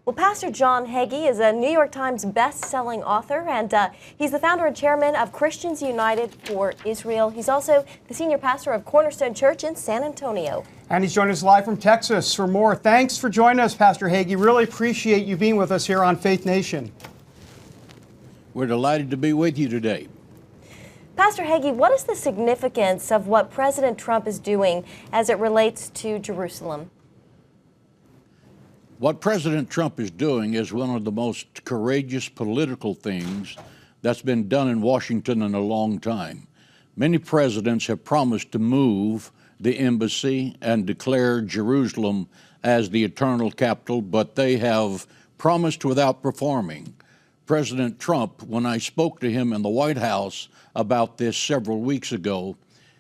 Well, Pastor John Hagee is a New York Times best-selling author, and he's the founder and chairman of Christians United for Israel. He's also the senior pastor of Cornerstone Church in San Antonio. And he's joining us live from Texas for more. Thanks for joining us, Pastor Hagee. Really appreciate you being with us here on Faith Nation. We're delighted to be with you today. Pastor Hagee, what is the significance of what President Trump is doing as it relates to Jerusalem? What President Trump is doing is one of the most courageous political things that's been done in Washington in a long time. Many presidents have promised to move the embassy and declare Jerusalem as the eternal capital, but they have promised without performing. President Trump, when I spoke to him in the White House about this several weeks ago,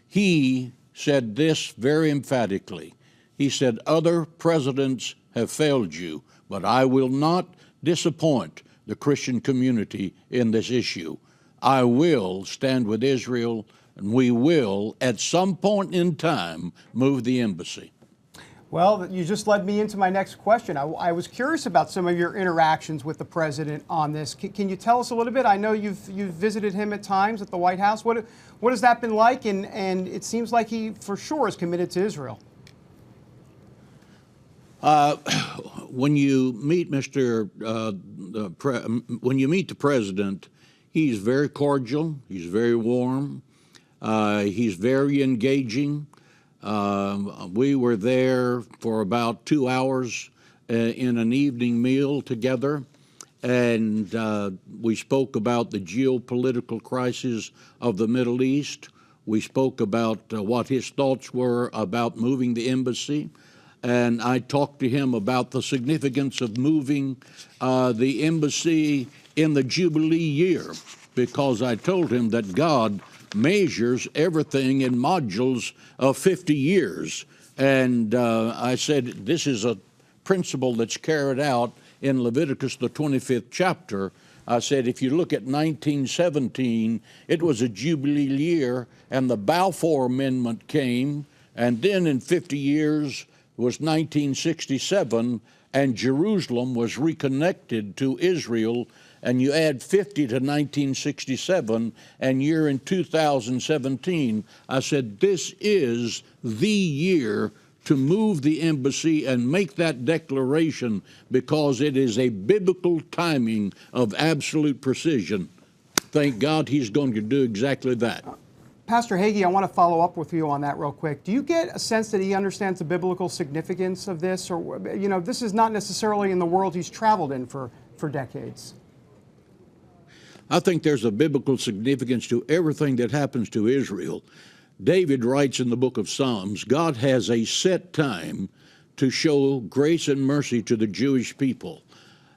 he said this very emphatically. He said, "Other presidents have failed you, but I will not disappoint the Christian community in this issue. I will stand with Israel, and we will, at some point in time, move the embassy." Well, you just led me into my next question. I was curious about some of your interactions with the president on this. Can you tell us a little bit? I know you've visited him at times at the White House. What has that been like? And it seems like he, for sure, is committed to Israel. When you meet when you meet the president, he's very cordial. He's very warm. He's very engaging. We were there for about 2 hours in an evening meal together, and we spoke about the geopolitical crisis of the Middle East. We spoke about what his thoughts were about moving the embassy. And I talked to him about the significance of moving the embassy in the Jubilee year, because I told him that God measures everything in modules of 50 years. And I said, this is a principle that's carried out in Leviticus, the 25th chapter. I said, if you look at 1917, it was a Jubilee year, and the Balfour Amendment came, and then in 50 years, was 1967, and Jerusalem was reconnected to Israel, and you add 50 to 1967, and you're in 2017. I said, this is the year to move the embassy and make that declaration, because it is a biblical timing of absolute precision. Thank God he's going to do exactly that. Pastor Hagee, I want to follow up with you on that real quick. Do you get a sense that he understands the biblical significance of this? Or, you know, this is not necessarily in the world he's traveled in for decades. I think there's a biblical significance to everything that happens to Israel. David writes in the book of Psalms, God has a set time to show grace and mercy to the Jewish people.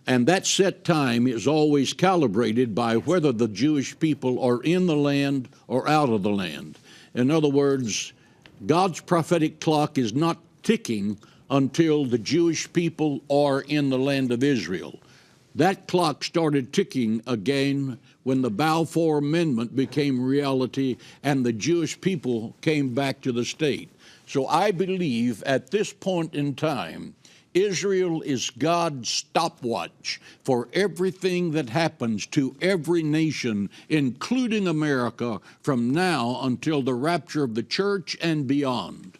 And that set time is always calibrated by whether the Jewish people are in the land or out of the land. In other words, God's prophetic clock is not ticking until the Jewish people are in the land of Israel. That clock started ticking again when the Balfour Amendment became reality and the Jewish people came back to the state. So I believe at this point in time, Israel is God's stopwatch for everything that happens to every nation, including America, from now until the rapture of the church and beyond.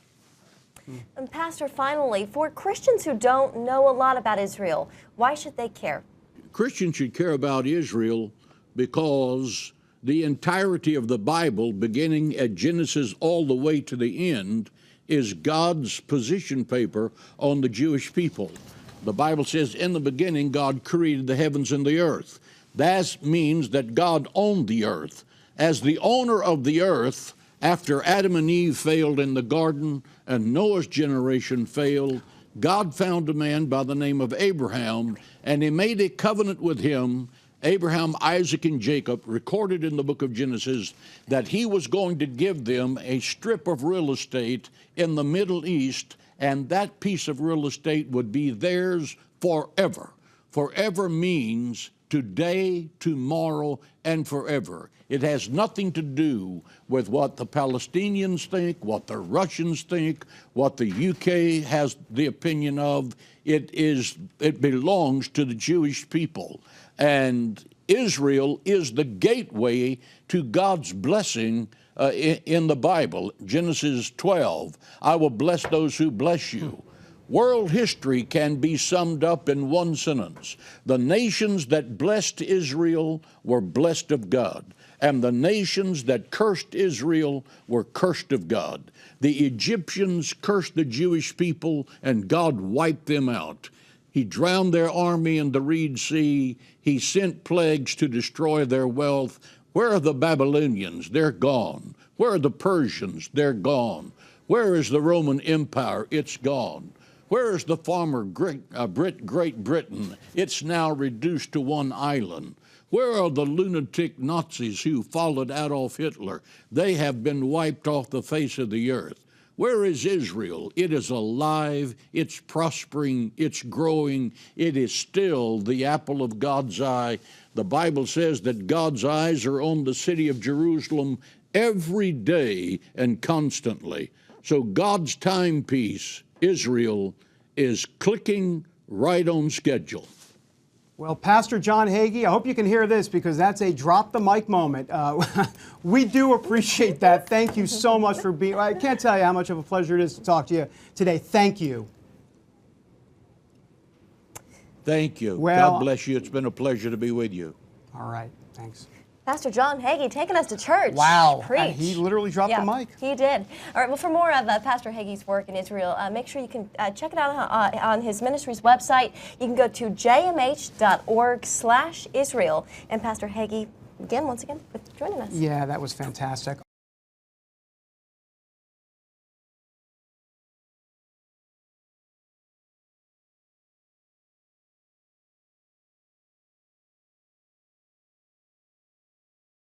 And Pastor, finally, for Christians who don't know a lot about Israel, why should they care? Christians should care about Israel because the entirety of the Bible, beginning at Genesis all the way to the end, is God's position paper on the Jewish people. The Bible says, in the beginning, God created the heavens and the earth. That means that God owned the earth. As the owner of the earth, after Adam and Eve failed in the garden and Noah's generation failed, God found a man by the name of Abraham, and he made a covenant with him, Abraham, Isaac, and Jacob, recorded in the book of Genesis, that he was going to give them a strip of real estate in the Middle East, and that piece of real estate would be theirs forever. Forever means today, tomorrow, and forever. It has nothing to do with what the Palestinians think, what the Russians think, what the UK has the opinion of. It belongs to the Jewish people. And Israel is the gateway to God's blessing in the Bible. Genesis 12, I will bless those who bless you. World history can be summed up in one sentence. The nations that blessed Israel were blessed of God, and the nations that cursed Israel were cursed of God. The Egyptians cursed the Jewish people, and God wiped them out. He drowned their army in the Red Sea. He sent plagues to destroy their wealth. Where are the Babylonians? They're gone. Where are the Persians? They're gone. Where is the Roman Empire? It's gone. Where is the former Great Britain? It's now reduced to one island. Where are the lunatic Nazis who followed Adolf Hitler? They have been wiped off the face of the earth. Where is Israel? It is alive, it's prospering, it's growing, it is still the apple of God's eye. The Bible says that God's eyes are on the city of Jerusalem every day and constantly. So God's timepiece, Israel, is clicking right on schedule. Well, Pastor John Hagee, I hope you can hear this because that's a drop the mic moment. We do appreciate that. Thank you so much for being, I can't tell you how much of a pleasure it is to talk to you today. Thank you. Thank you. Well, God bless you. It's been a pleasure to be with you. All right. Thanks. Pastor John Hagee taking us to church. Wow. Preach. He literally dropped the mic. He did. All right, well, for more of Pastor Hagee's work in Israel, make sure you can check it out on his ministry's website. You can go to jmh.org/Israel. And Pastor Hagee, again, once again, for joining us. Yeah, that was fantastic.